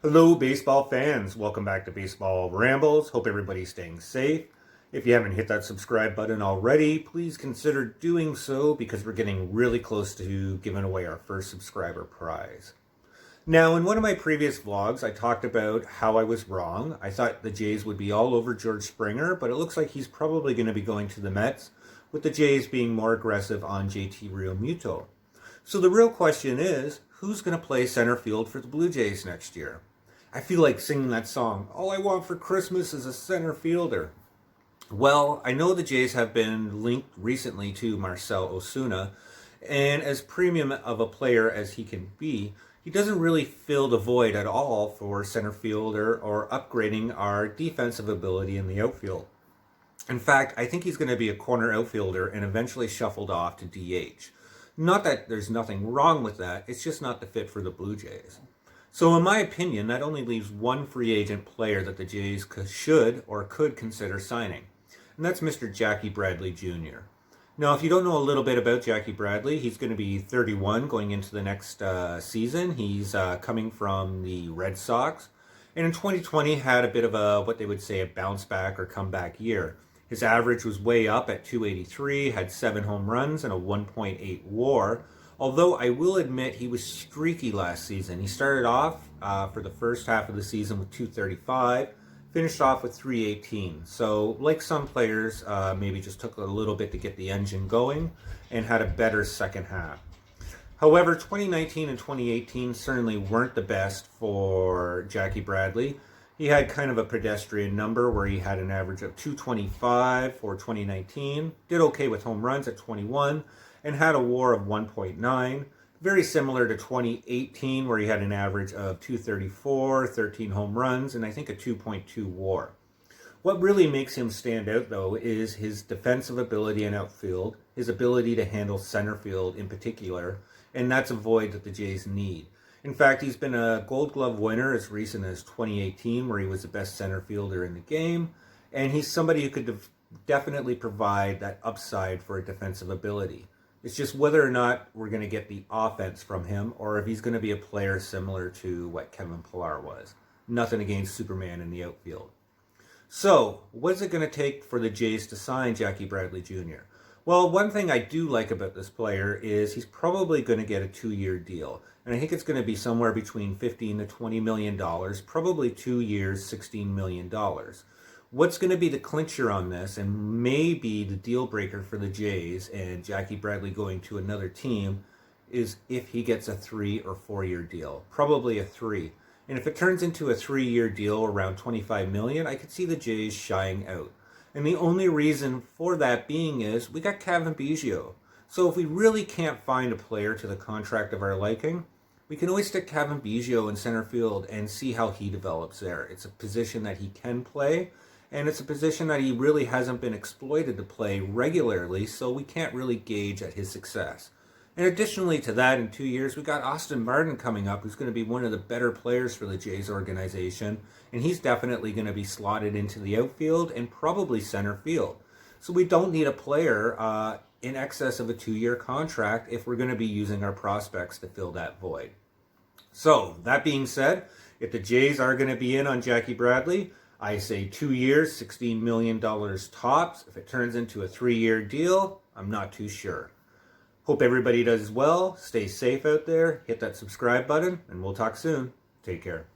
Hello, baseball fans. Welcome back to Baseball Rambles. Hope everybody's staying safe. If you haven't hit that subscribe button already, please consider doing so because we're getting really close to giving away our first subscriber prize. Now, in one of my previous vlogs, I talked about how I was wrong. I thought the Jays would be all over George Springer, but it looks like he's probably going to be going to the Mets, with the Jays being more aggressive on JT Realmuto. So the real question is, who's going to play center field for the Blue Jays next year? I feel like singing that song, All I Want for Christmas is a Center Fielder. Well, I know the Jays have been linked recently to Marcell Ozuna, and as premium of a player as he can be, he doesn't really fill the void at all for center fielder or upgrading our defensive ability in the outfield. In fact, I think he's going to be a corner outfielder and eventually shuffled off to DH. Not that there's nothing wrong with that, it's just not the fit for the Blue Jays. So in my opinion, that only leaves one free agent player that the Jays should or could consider signing, and that's Mr. Jackie Bradley Jr. Now, if you don't know a little bit about Jackie Bradley, he's going to be 31 going into the next season. He's coming from the Red Sox, and in 2020 had a bit of a, what they would say, a bounce back or comeback year. His average was way up at 283, had 7 home runs and a 1.8 WAR. Although I will admit he was streaky last season. He started off for the first half of the season with 235, finished off with 318. So like some players, maybe just took a little bit to get the engine going and had a better second half. However, 2019 and 2018 certainly weren't the best for Jackie Bradley. He had kind of a pedestrian number where he had an average of 225 for 2019, did okay with home runs at 21, and had a WAR of 1.9, very similar to 2018 where he had an average of 234, 13 home runs, and I think a 2.2 WAR. What really makes him stand out, though, is his defensive ability in outfield, his ability to handle center field in particular, and that's a void that the Jays need. In fact, he's been a Gold Glove winner as recent as 2018, where he was the best center fielder in the game, and he's somebody who could definitely provide that upside for a defensive ability. It's just whether or not we're going to get the offense from him or if he's going to be a player similar to what Kevin Pillar was. Nothing against Superman in the outfield. So, what's it going to take for the Jays to sign Jackie Bradley Jr.? Well, one thing I do like about this player is he's probably going to get a 2-year deal. And I think it's going to be somewhere between $15 to $20 million, probably 2 years, $16 million. What's going to be the clincher on this and maybe the deal breaker for the Jays and Jackie Bradley going to another team is if he gets a 3 or 4 year deal, probably a 3. And if it turns into a 3-year deal around $25 million, I could see the Jays shying out. And the only reason for that being is we got Cavan Biggio. So if we really can't find a player to the contract of our liking, we can always stick Cavan Biggio in center field and see how he develops there. It's a position that he can play, and it's a position that he really hasn't been exploited to play regularly, so we can't really gauge at his success. And additionally to that, in 2 years, we got Austin Martin coming up, who's going to be one of the better players for the Jays organization, and he's definitely going to be slotted into the outfield and probably center field. So we don't need a player in excess of a 2-year contract if we're going to be using our prospects to fill that void. So, that being said, if the Jays are going to be in on Jackie Bradley, I say 2 years, $16 million tops. If it turns into a 3-year deal, I'm not too sure. Hope everybody does well. Stay safe out there. Hit that subscribe button, and we'll talk soon. Take care.